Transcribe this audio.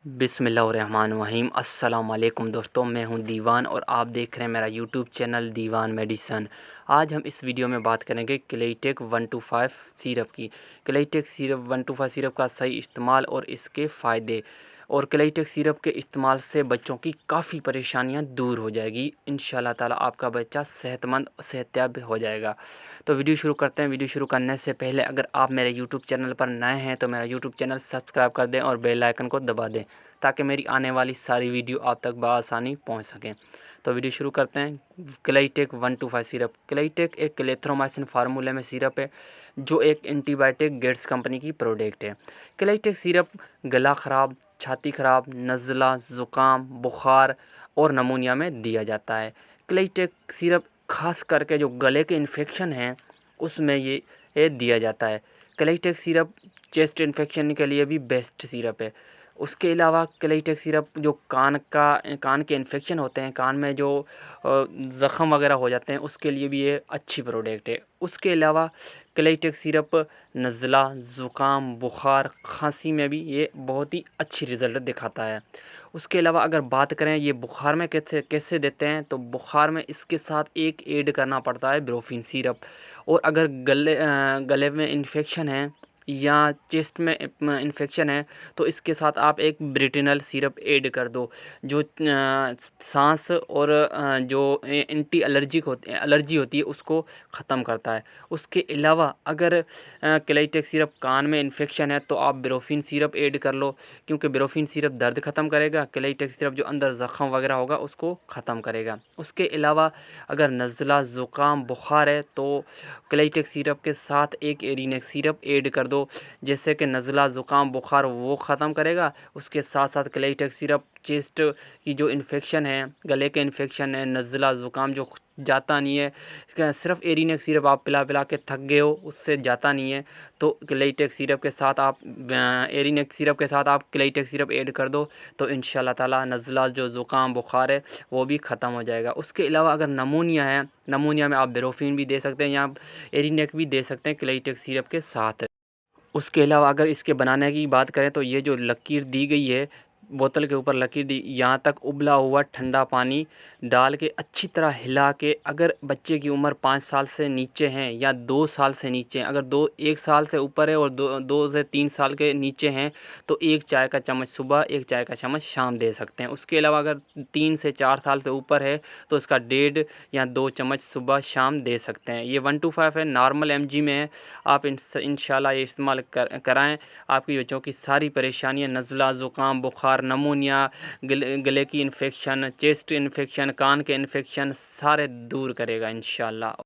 बिस्मिल्लाहिर्रहमानिर्रहीम। अस्सलाम वालेकुम दोस्तों, मैं हूं दीवान और आप देख रहे हैं मेरा यूट्यूब चैनल दीवान मेडिसन। आज हम इस वीडियो में बात करेंगे क्लेटेक 125 सिरप की। क्लेटेक सिरप 125 सिरप का सही इस्तेमाल और इसके फ़ायदे, और क्लेटेक सिरप के इस्तेमाल से बच्चों की काफ़ी परेशानियां दूर हो जाएगी। इंशाल्लाह ताला आपका बच्चा सेहतमंद सेहतयाब हो जाएगा। तो वीडियो शुरू करते हैं। वीडियो शुरू करने से पहले अगर आप मेरे यूट्यूब चैनल पर नए हैं तो मेरा यूट्यूब चैनल सब्सक्राइब कर दें और बेल आइकन को दबा दें ताकि मेरी आने वाली सारी वीडियो आप तक बआसानी पहुंच सकें। तो वीडियो शुरू करते हैं। क्लेटेक 125 सिरप। क्लेटेक एक क्लेथ्रोमाइसिन फार्मूले में सिरप है जो एक एंटीबायोटिक गेट्स कंपनी की प्रोडक्ट है। क्लेटेक सिरप गला ख़राब, छाती ख़राब, नज़ला, ज़ुकाम, बुखार और नमूनिया में दिया जाता है। क्लेटेक सिरप खास करके जो गले के इन्फेक्शन हैं उसमें ये दिया जाता है। क्लेटेक सिरप चेस्ट इन्फेक्शन के लिए भी बेस्ट सिरप है। उसके अलावा क्लेटेक सिरप जो कान के इन्फेक्शन होते हैं, कान में जो ज़ख़म वगैरह हो जाते हैं, उसके लिए भी ये अच्छी प्रोडक्ट है। उसके अलावा क्लेटेक सिरप नज़ला, ज़ुकाम, बुखार, खांसी में भी ये बहुत ही अच्छी रिज़ल्ट दिखाता है। उसके अलावा अगर बात करें ये बुखार में कैसे कैसे देते हैं, तो बुखार में इसके साथ एक ऐड करना पड़ता है ब्रोफिन सिरप। और अगर गले में इन्फेक्शन है या चेस्ट में इन्फेक्शन है तो इसके साथ आप एक ब्रिटेनल सिरप ऐड कर दो जो सांस और जो एंटी एलर्जी होती है उसको ख़त्म करता है। उसके अलावा अगर क्लेटेक सिरप कान में इन्फेक्शन है तो आप ब्रोफिन सिरप ऐड कर लो, क्योंकि ब्रोफिन सिरप दर्द ख़त्म करेगा, क्लेटेक सिरप जो अंदर ज़ख़म वगैरह होगा उसको ख़त्म करेगा। उसके अलावा अगर नज़ला, ज़ुकाम, बुखार है तो क्लेटेक सिरप के साथ एक एरिनेक सिरप ऐड कर दो, जैसे कि नज़ला, ज़ुकाम, बुखार वो ख़त्म करेगा। उसके साथ साथ क्लेटेक सिरप चेस्ट की जो इन्फेक्शन है, गले के इन्फेक्शन है, नज़ला, ज़ुकाम जो जाता नहीं है, सिर्फ एरिनेक सिरप आप पिला पिला के थक गए हो, उससे जाता नहीं है, तो क्लेटेक सिरप के साथ आप एरिनेक सिरप के साथ आप क्लेटेक सिरप ऐड कर दो तो इंशाल्लाह ताला नज़ला जो ज़ुकाम बुखार है वो भी ख़त्म हो जाएगा। उसके अलावा अगर नमूनिया है, नमूनिया में आप ब्रोफिन भी दे सकते हैं या एरिनेक भी दे सकते हैं क्लेटेक सिरप के साथ। उसके अलावा अगर इसके बनाने की बात करें तो ये जो लकीर दी गई है, बोतल के ऊपर लकीर दी, यहाँ तक उबला हुआ ठंडा पानी डाल के अच्छी तरह हिला के, अगर बच्चे की उम्र 5 साल से नीचे हैं या 2 साल से नीचे हैं, अगर 1 साल से ऊपर है और 2 से 3 साल के नीचे हैं तो 1 चाय का चम्मच सुबह, 1 चाय का चम्मच शाम दे सकते हैं। उसके अलावा अगर 3 से 4 साल से ऊपर है तो इसका 1.5 या 2 चम्मच सुबह शाम दे सकते हैं। ये 125 है, नॉर्मल mg में है। आप इंशाल्लाह ये इस्तेमाल कराएँ। आपकी बच्चों की सारी परेशानियाँ, नज़ला, ज़ुकाम, बुखार, नमूनिया, गले की इन्फेक्शन, चेस्ट इन्फेक्शन, कान के इन्फेक्शन सारे दूर करेगा इंशाल्लाह।